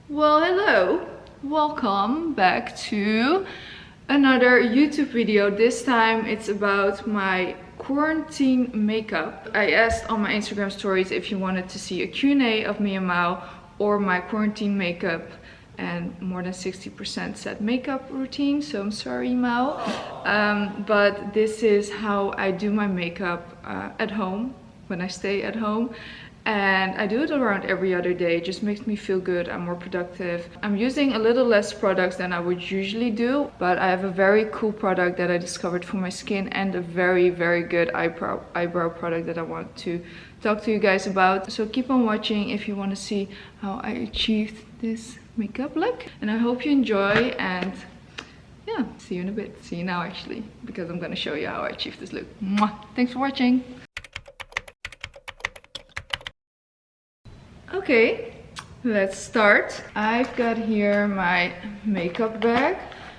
Well, hello, welcome back to another YouTube video. This time it's about my quarantine makeup. I asked on my Instagram stories if you wanted to see a Q&A of me and Mao or my quarantine makeup, and more than 60% said makeup routine, so I'm sorry, Mao. But this is how I do my makeup at home when I stay at home. And I do it around every other day. It just makes me feel good. I'm more productive. I'm using a little less products than I would usually do, but I have a very cool product that I discovered for my skin and a very good eyebrow product that I want to talk to you guys about. So keep on watching if you want to see how I achieved this makeup look. And I hope you enjoy, and yeah, see you in a bit. See you now actually, because I'm gonna show you how I achieved this look. Mwah! Thanks for watching. Okay, let's start. I've got here my makeup bag.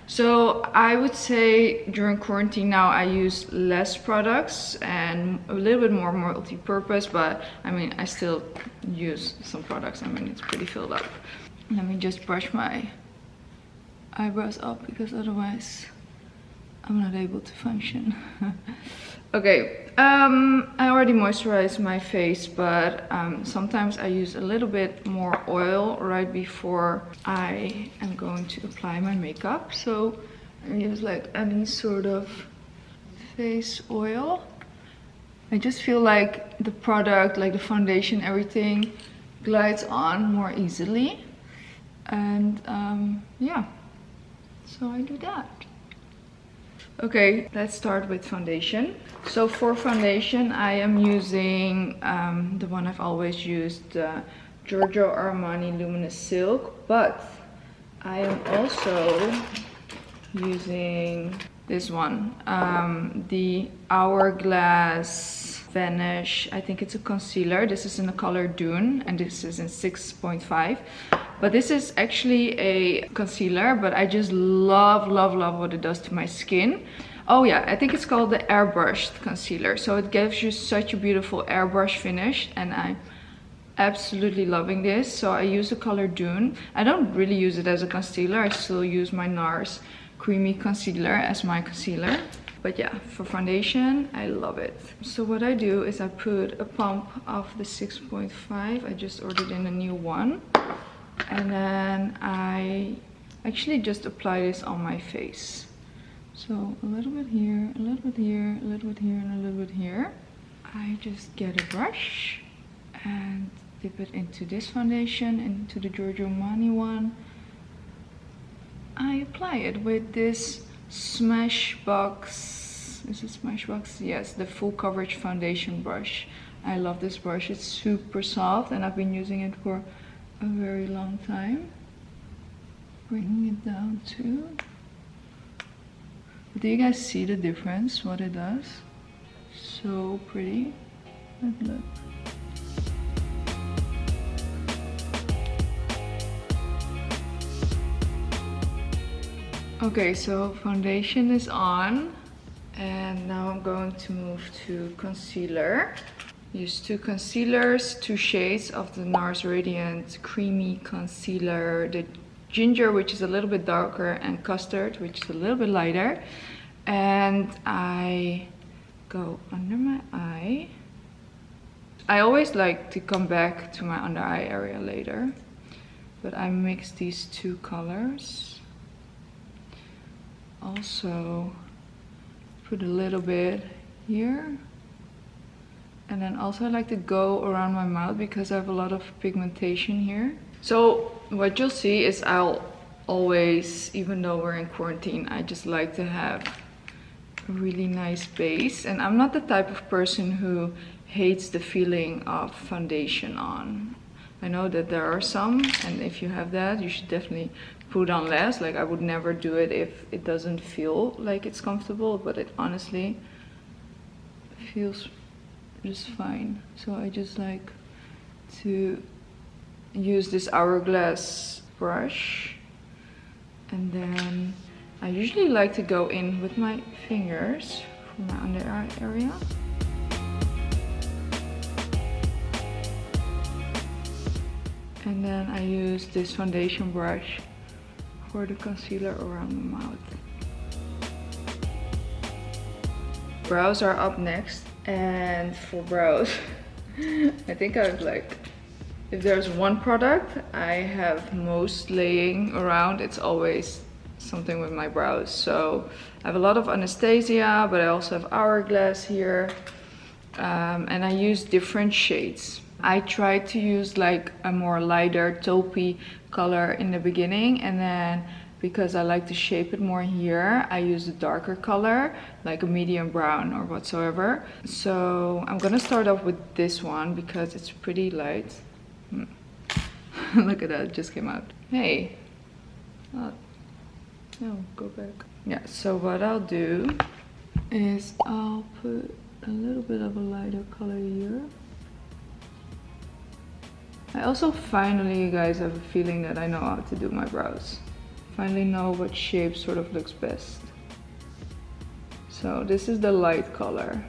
So I would say during quarantine now I use less products and a little bit more multi-purpose, but I mean I still use some products. I mean it's pretty filled up. Let me just brush my eyebrows up because otherwise I'm not able to function. Okay, I already moisturized my face, but sometimes I use a little bit more oil right before I am going to apply my makeup. So I use like any sort of face oil. I just feel like the product, like the foundation, everything glides on more easily. And yeah, so I do that. Okay, let's start with foundation. So for foundation, I am using the one I've always used, Giorgio Armani Luminous Silk, but I am also using this one, the Hourglass Vanish. I think it's a concealer. This is in the color Dune, and this is in 6.5. But this is actually a concealer, but I just love what it does to my skin. Oh yeah, I think it's called the airbrushed concealer. So it gives you such a beautiful airbrush finish, and I'm absolutely loving this. So I use the color Dune. I don't really use it as a concealer. I still use my NARS Creamy Concealer as my concealer. But yeah, for foundation, I love it. So what I do is I put a pump of the 6.5. I just ordered in a new one. And then I actually just apply this on my face. So a little bit here, a little bit here, a little bit here, and a little bit here. I just get a brush and dip it into this foundation, into the Giorgio Armani one. I apply it with this Smashbox. Is it Smashbox? Yes, the full coverage foundation brush. I love this brush. It's super soft, and I've been using it for a very long time. Bringing it down too. Do you guys see the difference, what it does? So pretty. Look. Okay, so foundation is on, and now I'm going to move to concealer. Use two concealers, two shades of the NARS Radiant Creamy Concealer, the Ginger, which is a little bit darker, and Custard, which is a little bit lighter. And I go under my eye. I always like to come back to my under eye area later, but I mix these two colors. Also put a little bit here. And then also I like to go around my mouth because I have a lot of pigmentation here. So what you'll see is I'll always, even though we're in quarantine, I just like to have a really nice base. And I'm not the type of person who hates the feeling of foundation on. I know that there are some, and if you have that, you should definitely put on less. Like I would never do it if it doesn't feel like it's comfortable, but it honestly feels just fine. So I just like to use this Hourglass brush, and then I usually like to go in with my fingers for my under eye area. And then I use this foundation brush for the concealer around the mouth. Brows are up next, and for brows I think I've like, if there's one product I have most laying around, it's always something with my brows. So I have a lot of Anastasia, but I also have Hourglass here, and I use different shades. I try to use like a more lighter taupey color in the beginning, and then because I like to shape it more here, I use a darker color, like a medium brown or whatsoever. So I'm gonna start off with this one because it's pretty light. Look at that, it just came out. Hey. Oh. No, go back. Yeah, so what I'll do is I'll put a little bit of a lighter color here. I also finally, you guys, have a feeling that I know how to do my brows. Finally know what shape sort of looks best. So this is the light color.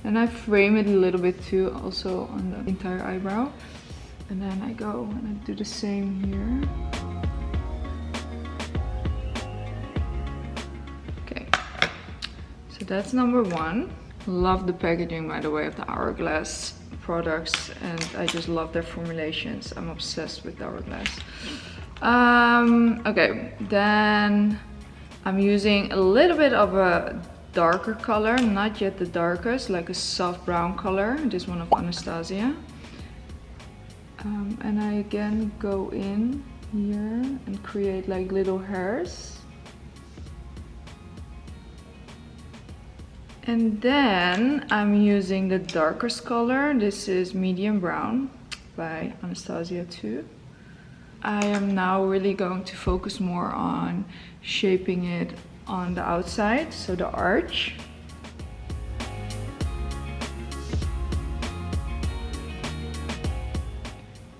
And I frame it a little bit too, also on the entire eyebrow. And then I go and I do the same here. Okay, so that's number one. Love the packaging, by the way, of the Hourglass products, and I just love their formulations. I'm obsessed with Hourglass. Okay, then I'm using a little bit of a darker color, not yet the darkest, like a soft brown color, this one of Anastasia. And I again go in here and create like little hairs. And then I'm using the darkest color. This is medium brown by Anastasia too. I am now really going to focus more on shaping it on the outside, so the arch.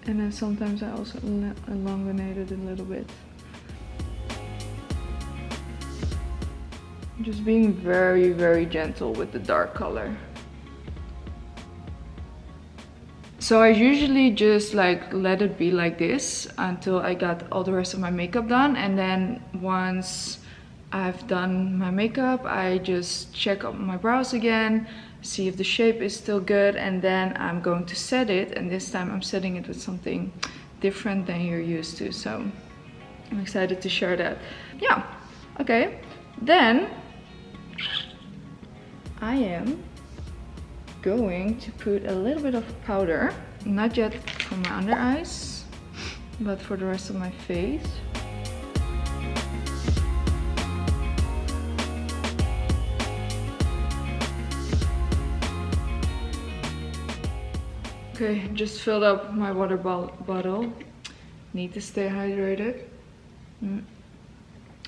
And then sometimes I also elongate it a little bit. Just being very, very gentle with the dark color. So I usually just like let it be like this until I got all the rest of my makeup done, and then once I've done my makeup, I just check up my brows again, see if the shape is still good, and then I'm going to set it, and this time I'm setting it with something different than you're used to, so I'm excited to share that. Yeah, okay, then I am going to put a little bit of powder, not yet for my under eyes, but for the rest of my face. Okay, just filled up my water bottle. Need to stay hydrated.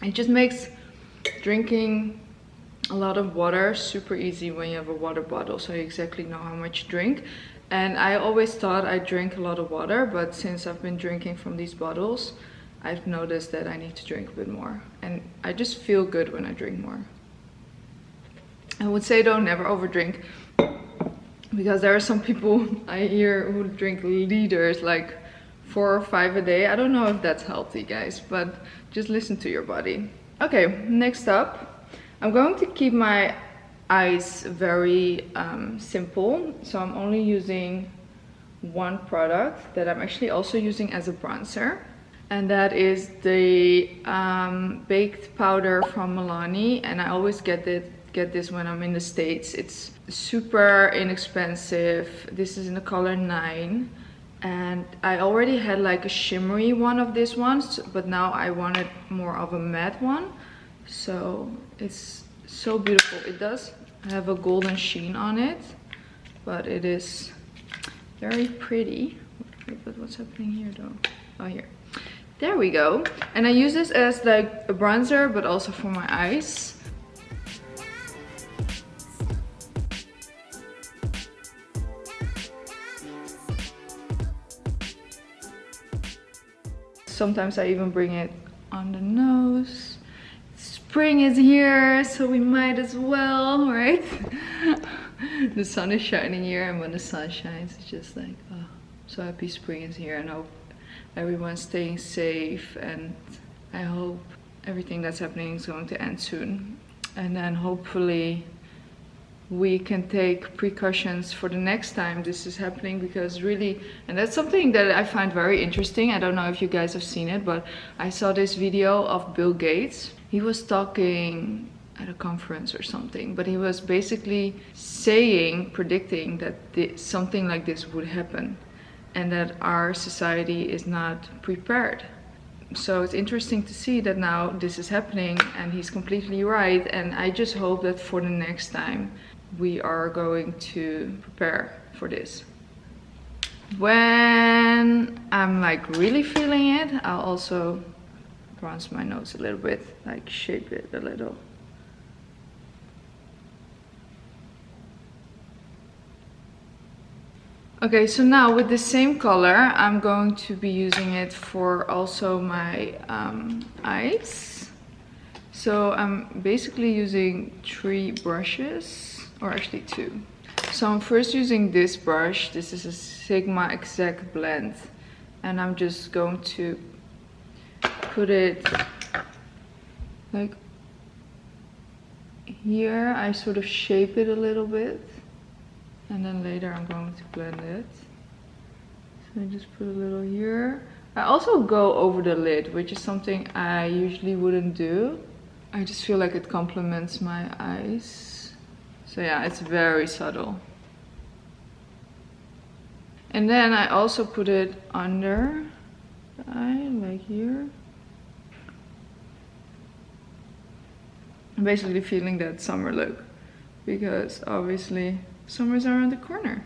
It just makes drinking a lot of water super easy when you have a water bottle, so you exactly know how much you drink. And I always thought I drank a lot of water, but since I've been drinking from these bottles, I've noticed that I need to drink a bit more, and I just feel good when I drink more. I would say though, never overdrink, because there are some people I hear who drink liters, like 4 or 5 a day. I don't know if that's healthy, guys, but just listen to your body. Okay, next up, I'm going to keep my eyes very simple, so I'm only using one product that I'm actually also using as a bronzer, and that is the baked powder from Milani. And I always get this when I'm in the States. It's super inexpensive. This is in the color 9, and I already had like a shimmery one of these ones, but now I wanted more of a matte one. So it's so beautiful. It does have a golden sheen on it, but it is very pretty. But what's happening here though? Oh, here. There we go. And I use this as like a bronzer, but also for my eyes. Sometimes I even bring it on the nose. Spring is here, so we might as well, right? The sun is shining here, and when the sun shines, it's just like, oh, so happy spring is here. And everyone's staying safe, and I hope everything that's happening is going to end soon. And then hopefully we can take precautions for the next time this is happening, because really, and that's something that I find very interesting. I don't know if you guys have seen it, but I saw this video of Bill Gates. He was talking at a conference or something, but he was basically predicting that something like this would happen and that our society is not prepared. So it's interesting to see that now this is happening, and he's completely right. And I just hope that for the next time we are going to prepare for this. When I'm like really feeling it, I'll also bronze my nose a little bit, like shape it a little. Okay, so now with the same color, I'm going to be using it for also my eyes. So I'm basically using 3 brushes, or actually 2. So I'm first using this brush. This is a Sigma Exact Blend, and I'm just going to put it like here. I sort of shape it a little bit, and then later I'm going to blend it. So I just put a little here. I also go over the lid, which is something I usually wouldn't do. I just feel like it complements my eyes. So yeah, it's very subtle. And then I also put it under the eye, like here. I'm basically feeling that summer look, because obviously summer's around the corner.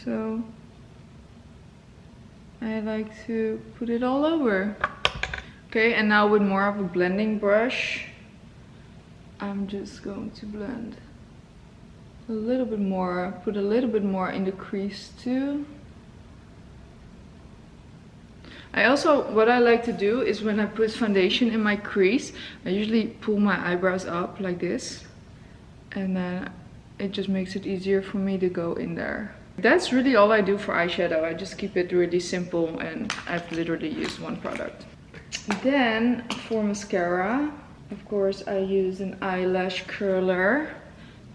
So I like to put it all over. Okay, and now with more of a blending brush, I'm just going to blend a little bit more, put a little bit more in the crease too. What I like to do is when I put foundation in my crease, I usually pull my eyebrows up like this, and then it just makes it easier for me to go in there. That's really all I do for eyeshadow. I just keep it really simple, and I've literally used one product. Then for mascara, of course, I use an eyelash curler.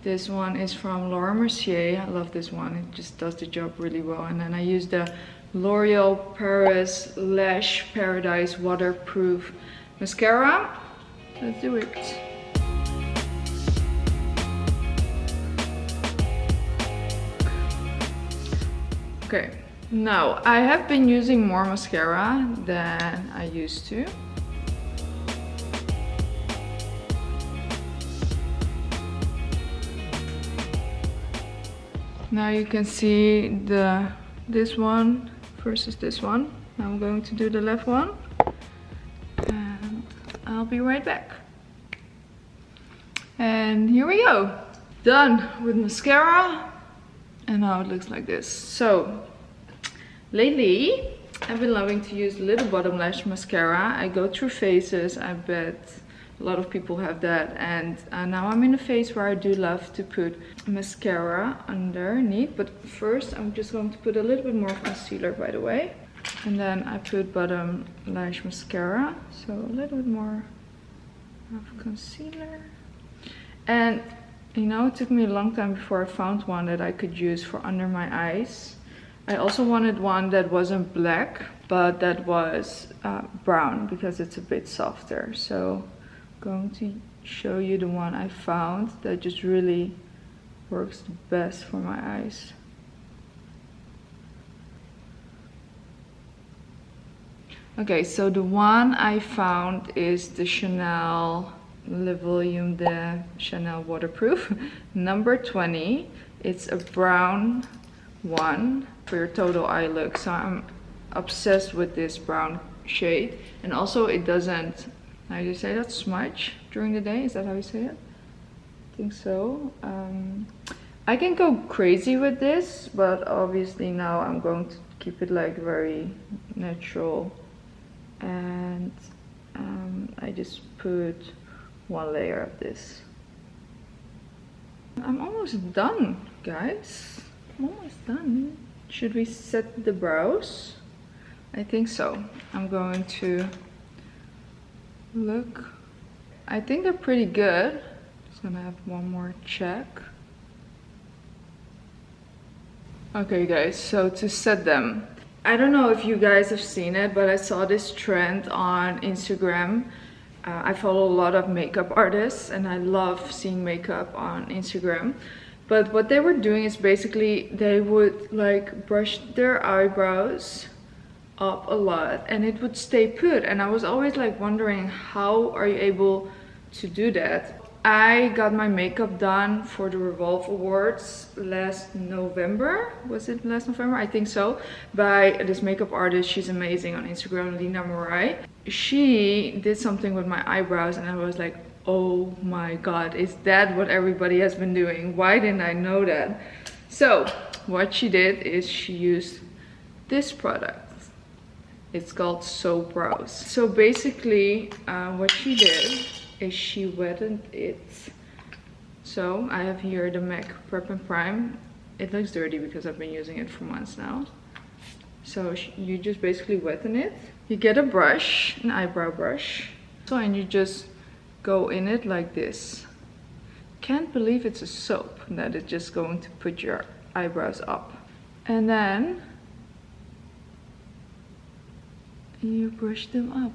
This one is from Mirsalehi. I love this one. It just does the job really well. And then I use the L'Oreal Paris Lash Paradise Waterproof Mascara. Let's do it. Okay, now I have been using more mascara than I used to. Now you can see this one versus this one. Now I'm going to do the left one, and I'll be right back. And here we go. Done with mascara, and now it looks like this. So lately I've been loving to use little bottom lash mascara. I go through phases. I bet a lot of people have that, and now I'm in a phase where I do love to put mascara underneath. But first I'm just going to put a little bit more concealer, by the way, and then I put bottom lash mascara, so a little bit more of concealer. And you know, it took me a long time before I found one that I could use for under my eyes. I also wanted one that wasn't black, but that was brown, because it's a bit softer. So going to show you the one I found that just really works the best for my eyes. Okay, so the one I found is the Chanel Le Volume de Chanel Waterproof number 20. It's a brown one for your total eye look. So I'm obsessed with this brown shade, and also it doesn't, how do you say that, smudge during the day? Is that how you say it? I think so. I can go crazy with this, but obviously now I'm going to keep it like very natural, and I just put one layer of this. I'm almost done, guys. I'm almost done. Should we set the brows? I think so. I'm going to look. I think they're pretty good. Just gonna have one more check. Okay guys, so to set them, I don't know if you guys have seen it, but I saw this trend on Instagram. I follow a lot of makeup artists and I love seeing makeup on Instagram. But what they were doing is basically they would like brush their eyebrows up a lot and it would stay put, and I was always like wondering, how are you able to do that? I got my makeup done for the Revolve Awards last November. Was it last November? I think so. By this makeup artist. She's amazing on Instagram, Lina Morai. She did something with my eyebrows and I was like, oh my god, is that what everybody has been doing? Why didn't I know that? So what she did is she used this product. It's called Soap Brows. So basically what she did is she wetted it. So I have here the MAC Prep and Prime. It looks dirty because I've been using it for months now. So you just basically wetten it. You get a brush, an eyebrow brush. So and you just go in it like this. Can't believe it's a soap that is just going to put your eyebrows up. And then you brush them up.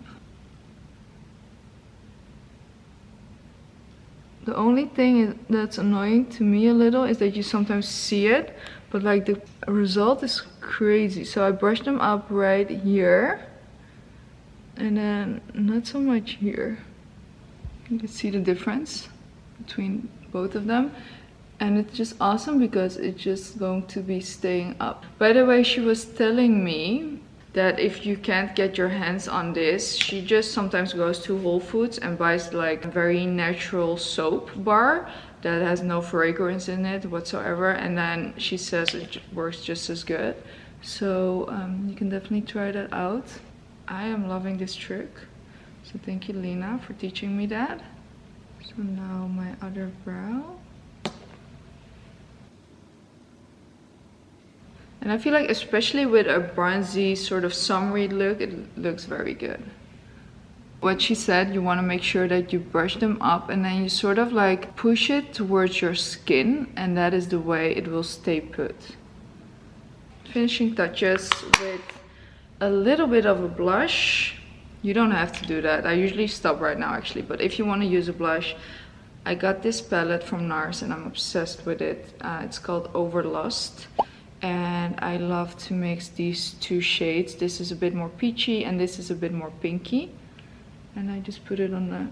The only thing that's annoying to me a little is that you sometimes see it, but like the result is crazy. So I brush them up right here and then not so much here. You can see the difference between both of them. And it's just awesome because it's just going to be staying up. By the way, she was telling me that if you can't get your hands on this, she just sometimes goes to Whole Foods and buys like a very natural soap bar that has no fragrance in it whatsoever, and then she says it works just as good. So you can definitely try that out. I am loving this trick, so thank you Lina for teaching me that. So now my other brow. And I feel like especially with a bronzy sort of summery look, it looks very good. What she said, you want to make sure that you brush them up and then you sort of like push it towards your skin, and that is the way it will stay put. Finishing touches with a little bit of a blush. You don't have to do that. I usually stop right now actually, but if you want to use a blush, I got this palette from NARS and I'm obsessed with it. It's called Overlust. And I love to mix these two shades. This is a bit more peachy and this is a bit more pinky. And I just put it on the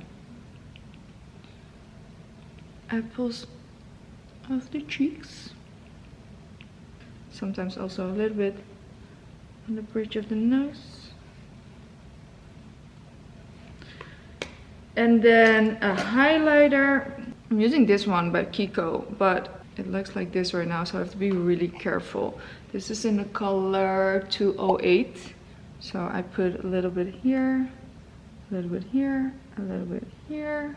apples of the cheeks. Sometimes also a little bit on the bridge of the nose. And then a highlighter. I'm using this one by Kiko, but it looks like this right now, so I have to be really careful. This is in the color 208. So I put a little bit here, a little bit here, a little bit here,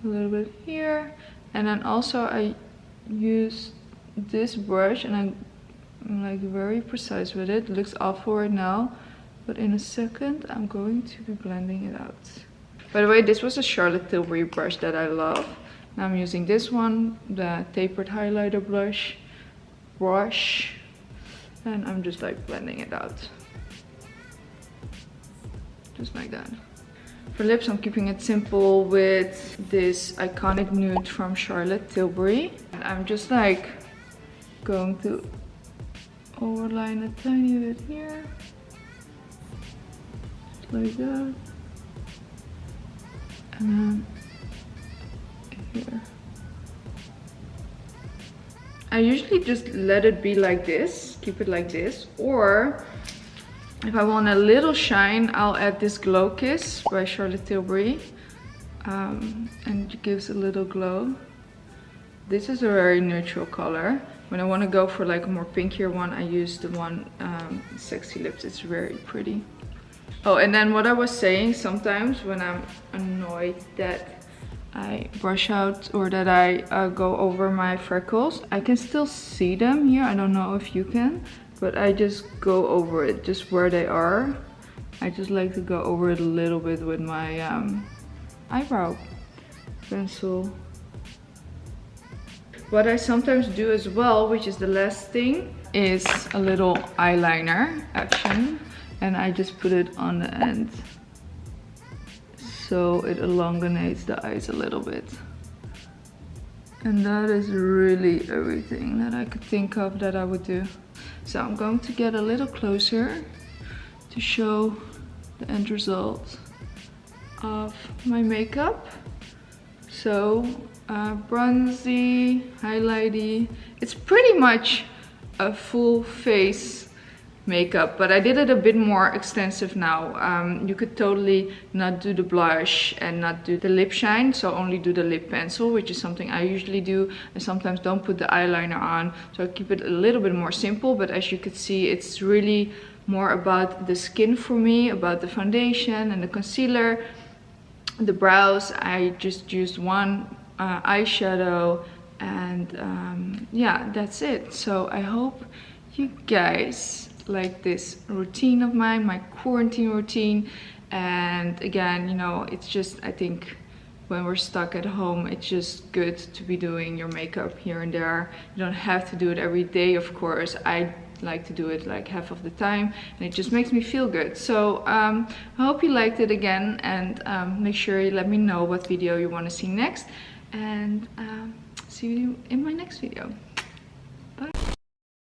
a little bit here. And then also I use this brush and I'm like very precise with it. It looks awful right now, but in a second I'm going to be blending it out. By the way, this was a Charlotte Tilbury brush that I love. Now I'm using this one, the tapered highlighter brush, and I'm just like blending it out. Just like that. For lips, I'm keeping it simple with this iconic nude from Charlotte Tilbury. And I'm just like going to overline a tiny bit here. Just like that. And then here. I usually just let it be like this, keep it like this, or if I want a little shine, I'll add this Glow Kiss by Charlotte Tilbury, and it gives a little glow. This is a very neutral color. When I want to go for like a more pinkier one, I use the one Sexy Lips. It's very pretty. Oh, and then what I was saying, sometimes when I'm annoyed that I brush out or that I go over my freckles, I can still see them here. I don't know if you can. but I just go over it, just where they are. I just like to go over it a little bit with my eyebrow pencil. What I sometimes do as well, which is the last thing, is a little eyeliner action, and I just put it on the end so it elongates the eyes a little bit. And that is really everything that I could think of that I would do. So I'm going to get a little closer to show the end result of my makeup. So bronzy, highlighty. It's pretty much a full face makeup, but I did it a bit more extensive now. You could totally not do the blush and not do the lip shine, so only do the lip pencil, which is something I usually do. I sometimes don't put the eyeliner on, so I keep it a little bit more simple. But as you can see, it's really more about the skin for me, about the foundation and the concealer. The brows, I just used one eyeshadow, and yeah, that's it. So I hope you guys like this routine of mine, my quarantine routine. And again, you know, it's just, I think when we're stuck at home, it's just good to be doing your makeup here and there. You don't have to do it every day, of course. I like to do it like half of the time, and it just makes me feel good. So I hope you liked it again, and make sure you let me know what video you want to see next, and see you in my next video.